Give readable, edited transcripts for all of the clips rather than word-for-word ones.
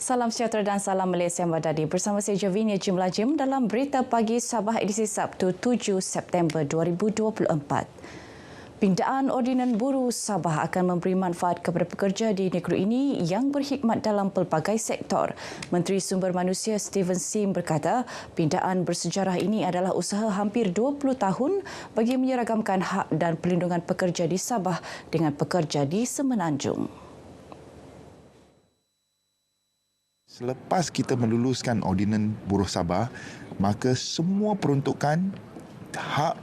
Salam sejahtera dan salam Malaysia Madani. Bersama saya Javinia Jimlajim dalam Berita Pagi Sabah edisi Sabtu 7 September 2024. Pindaan Ordinan Buruh Sabah akan memberi manfaat kepada pekerja di negeri ini yang berkhidmat dalam pelbagai sektor. Menteri Sumber Manusia Steven Sim berkata, pindaan bersejarah ini adalah usaha hampir 20 tahun bagi menyeragamkan hak dan perlindungan pekerja di Sabah dengan pekerja di Semenanjung. Selepas kita meluluskan Ordinan Buruh Sabah, maka semua peruntukan hak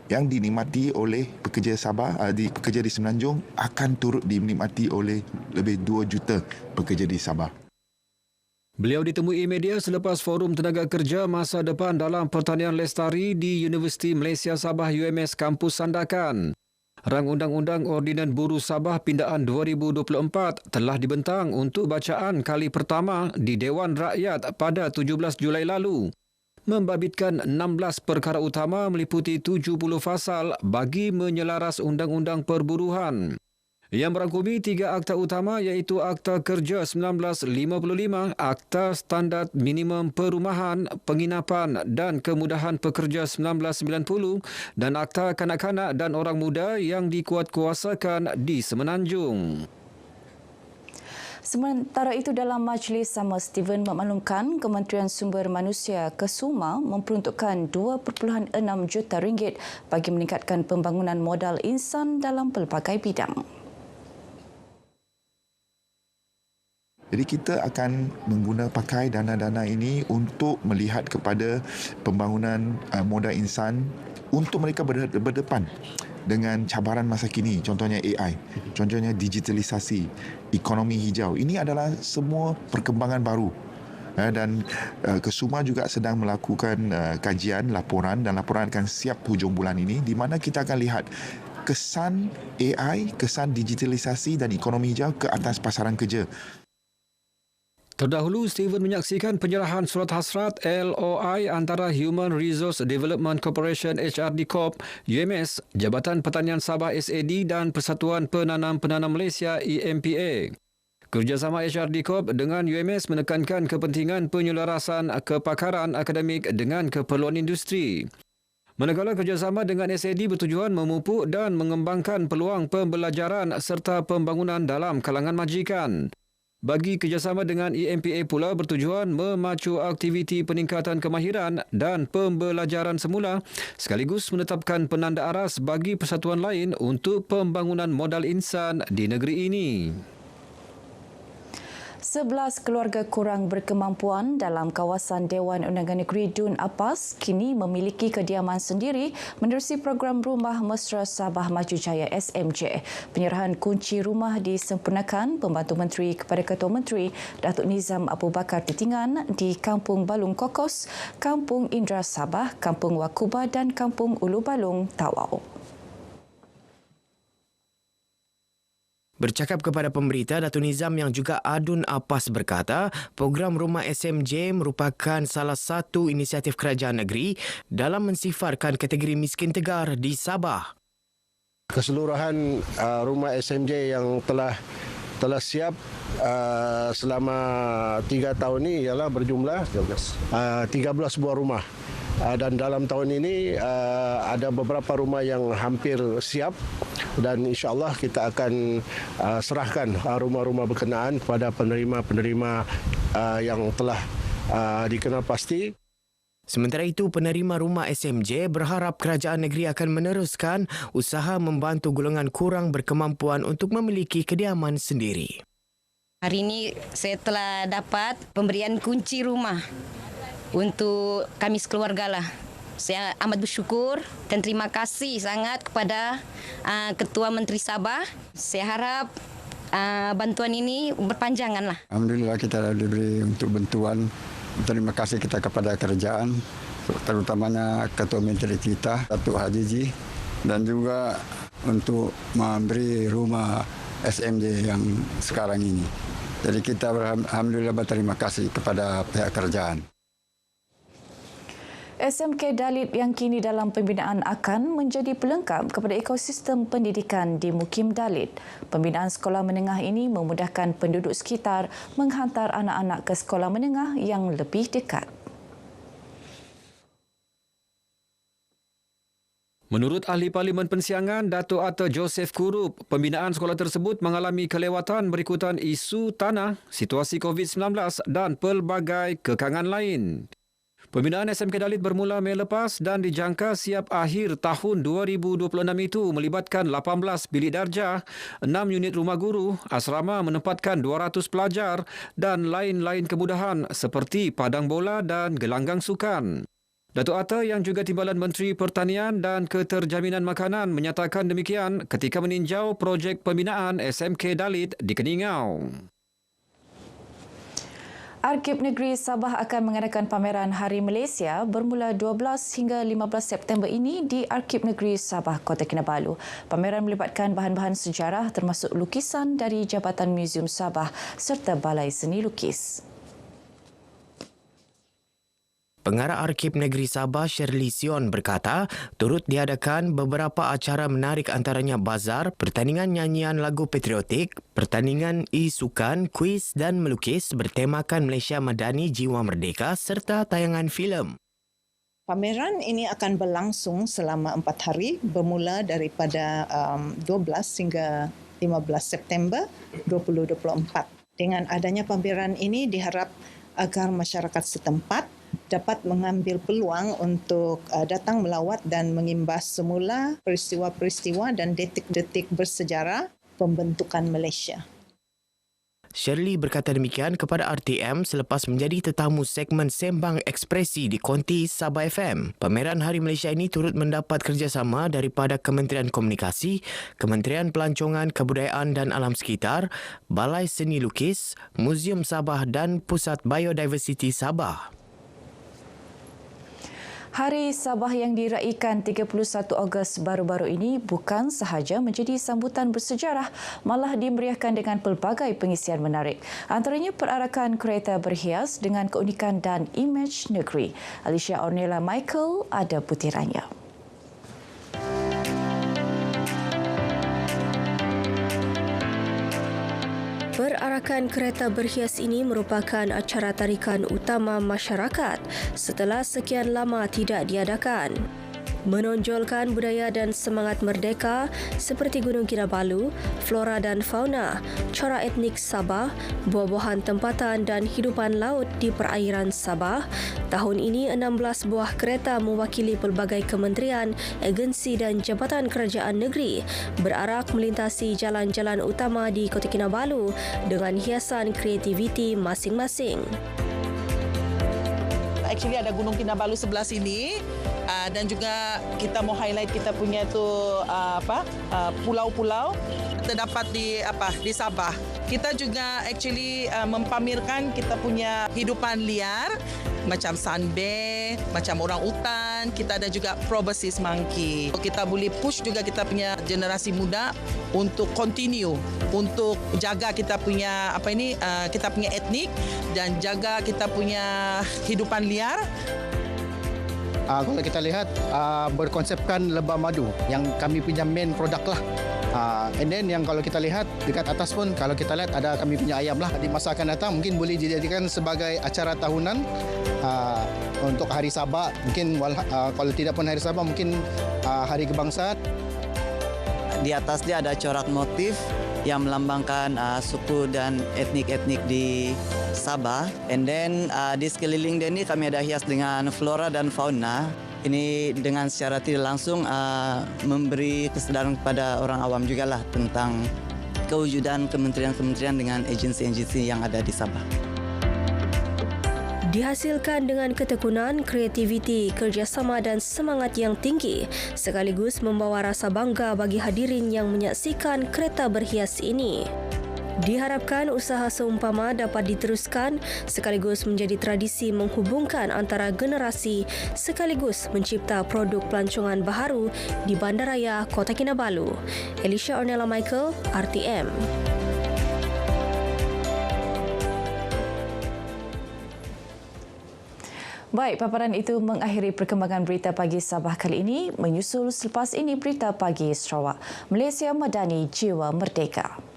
yang dinikmati oleh pekerja Sabah, pekerja di Semenanjung akan turut dinikmati oleh lebih 2 juta pekerja di Sabah. Beliau ditemui media selepas Forum Tenaga Kerja Masa Depan dalam Pertanian Lestari di Universiti Malaysia Sabah UMS Kampus Sandakan. Rang Undang-Undang Ordinan Buruh Sabah Pindaan 2024 telah dibentang untuk bacaan kali pertama di Dewan Rakyat pada 17 Julai lalu. Membabitkan 16 perkara utama meliputi 70 fasal bagi menyelaras Undang-Undang Perburuhan. Yang merangkumi 3 akta utama iaitu Akta Kerja 1955, Akta Standard Minimum Perumahan, Penginapan dan Kemudahan Pekerja 1990 dan Akta Kanak-kanak dan Orang Muda yang dikuatkuasakan di Semenanjung. Sementara itu, dalam majlis sama, Steven memaklumkan Kementerian Sumber Manusia KESUMA memperuntukkan RM2.6 juta bagi meningkatkan pembangunan modal insan dalam pelbagai bidang. Jadi kita akan pakai dana-dana ini untuk melihat kepada pembangunan modal insan untuk mereka berdepan dengan cabaran masa kini, contohnya AI, contohnya digitalisasi, ekonomi hijau. Ini adalah semua perkembangan baru. Dan KESUMA juga sedang melakukan kajian, laporan dan laporan akan siap hujung bulan ini di mana kita akan lihat kesan AI, kesan digitalisasi dan ekonomi hijau ke atas pasaran kerja. Terdahulu, Steven menyaksikan penyerahan surat hasrat LOI antara Human Resource Development Corporation HRD Corp, UMS, Jabatan Pertanian Sabah SAD dan Persatuan Penanam-Penanam Malaysia EMPA. Kerjasama HRD Corp dengan UMS menekankan kepentingan penyelarasan kepakaran akademik dengan keperluan industri. Manakala kerjasama dengan SAD bertujuan memupuk dan mengembangkan peluang pembelajaran serta pembangunan dalam kalangan majikan. Bagi kerjasama dengan EMPA pula bertujuan memacu aktiviti peningkatan kemahiran dan pembelajaran semula sekaligus menetapkan penanda aras bagi persatuan lain untuk pembangunan modal insan di negeri ini. 11 keluarga kurang berkemampuan dalam kawasan Dewan Undangan Negeri Dun Apas kini memiliki kediaman sendiri menerusi program Rumah Mesra Sabah Maju Jaya SMJ. Penyerahan kunci rumah disempurnakan Pembantu Menteri kepada Ketua Menteri Datuk Nizam Abu Bakar Titingan di Kampung Balung Kokos, Kampung Indra Sabah, Kampung Wakuba dan Kampung Ulu Balung, Tawau. Bercakap kepada pemberita, Datuk Nizam yang juga Adun Apas berkata, program Rumah SMJ merupakan salah satu inisiatif kerajaan negeri dalam mensifarkan kategori miskin tegar di Sabah. Keseluruhan Rumah SMJ yang telah siap selama 3 tahun ini ialah berjumlah 13 buah rumah. Dan dalam tahun ini ada beberapa rumah yang hampir siap dan insya-Allah kita akan serahkan rumah-rumah berkenaan kepada penerima-penerima yang telah dikenal pasti. Sementara itu, penerima rumah SMJ berharap kerajaan negeri akan meneruskan usaha membantu golongan kurang berkemampuan untuk memiliki kediaman sendiri. Hari ini saya telah dapat pemberian kunci rumah untuk kami sekeluarga lah. Saya amat bersyukur dan terima kasih sangat kepada Ketua Menteri Sabah. Saya harap bantuan ini berpanjangan lah. Alhamdulillah kita diberi untuk bantuan. Terima kasih kita kepada kerajaan, terutamanya Ketua Menteri kita, Datuk Haji, dan juga untuk memberi rumah SMJ yang sekarang ini. Jadi kita alhamdulillah berterima kasih kepada pihak kerajaan. SMK Dalit yang kini dalam pembinaan akan menjadi pelengkap kepada ekosistem pendidikan di Mukim Dalit. Pembinaan sekolah menengah ini memudahkan penduduk sekitar menghantar anak-anak ke sekolah menengah yang lebih dekat. Menurut Ahli Parlimen Pensiangan, Datuk Atta Joseph Kurup, pembinaan sekolah tersebut mengalami kelewatan berikutan isu tanah, situasi COVID-19 dan pelbagai kekangan lain. Pembinaan SMK Dalit bermula Mei lepas dan dijangka siap akhir tahun 2026 itu melibatkan 18 bilik darjah, 6 unit rumah guru, asrama menempatkan 200 pelajar dan lain-lain kemudahan seperti padang bola dan gelanggang sukan. Datuk Atta yang juga Timbalan Menteri Pertanian dan Keterjaminan Makanan menyatakan demikian ketika meninjau projek pembinaan SMK Dalit di Keningau. Arkib Negeri Sabah akan mengadakan pameran Hari Malaysia bermula 12 hingga 15 September ini di Arkib Negeri Sabah, Kota Kinabalu. Pameran melibatkan bahan-bahan sejarah termasuk lukisan dari Jabatan Muzium Sabah serta Balai Seni Lukis. Pengarah Arkib Negeri Sabah Shirley Sion berkata, turut diadakan beberapa acara menarik antaranya bazar, pertandingan nyanyian lagu patriotik, pertandingan e-sukan, kuis dan melukis bertemakan Malaysia Madani Jiwa Merdeka serta tayangan filem. Pameran ini akan berlangsung selama 4 hari bermula daripada 12 hingga 15 September 2024. Dengan adanya pameran ini diharap agar masyarakat setempat dapat mengambil peluang untuk datang melawat dan mengimbas semula peristiwa-peristiwa dan detik-detik bersejarah pembentukan Malaysia. Shirley berkata demikian kepada RTM selepas menjadi tetamu segmen Sembang Ekspresi di Konti Sabah FM. Pameran Hari Malaysia ini turut mendapat kerjasama daripada Kementerian Komunikasi, Kementerian Pelancongan, Kebudayaan dan Alam Sekitar, Balai Seni Lukis, Muzium Sabah dan Pusat Biodiversiti Sabah. Hari Sabah yang diraikan 31 Ogos baru-baru ini bukan sahaja menjadi sambutan bersejarah, malah dimeriahkan dengan pelbagai pengisian menarik. Antaranya perarakan kereta berhias dengan keunikan dan imej negeri. Alicia Ornella Michael ada butirannya. Perarakan kereta berhias ini merupakan acara tarikan utama masyarakat setelah sekian lama tidak diadakan. Menonjolkan budaya dan semangat merdeka seperti Gunung Kinabalu, flora dan fauna, corak etnik Sabah, buah-buahan tempatan dan hidupan laut di perairan Sabah. Tahun ini 16 buah kereta mewakili pelbagai kementerian, agensi dan jabatan kerajaan negeri berarak melintasi jalan-jalan utama di Kota Kinabalu dengan hiasan kreativiti masing-masing. Actually ada Gunung Kinabalu sebelah sini dan juga kita mau highlight kita punya tu pulau-pulau terdapat di Sabah. Kita juga actually mempamerkan kita punya hidupan liar macam sunbear, macam orang utan, kita ada juga proboscis monkey. Kita boleh push juga kita punya generasi muda untuk continue untuk jaga kita punya kita punya etnik dan jaga kita punya hidupan liar. Kalau kita lihat berkonsepkan lebah madu yang kami punya main produk lah. And then yang kalau kita lihat dekat atas pun kalau kita lihat ada kami punya ayam lah. Di masa akan datang mungkin boleh dijadikan sebagai acara tahunan untuk Hari Sabah. Mungkin kalau tidak pun Hari Sabah mungkin Hari Kebangsaan. Di atas dia ada corak motif yang melambangkan suku dan etnik-etnik di Sabah. And then di sekeliling dia ni kami ada hias dengan flora dan fauna. Ini dengan secara tidak langsung memberi kesedaran kepada orang awam juga lah tentang kewujudan kementerian-kementerian dengan agensi-agensi yang ada di Sabah. Dihasilkan dengan ketekunan, kreativiti, kerjasama dan semangat yang tinggi sekaligus membawa rasa bangga bagi hadirin yang menyaksikan kereta berhias ini. Diharapkan usaha seumpama dapat diteruskan sekaligus menjadi tradisi menghubungkan antara generasi sekaligus mencipta produk pelancongan baharu di Bandaraya Kota Kinabalu. Alicia Ornella Michael, RTM. Baik, paparan itu mengakhiri perkembangan Berita Pagi Sabah kali ini. Menyusul selepas ini Berita Pagi Sarawak. Malaysia Madani, Jiwa Merdeka.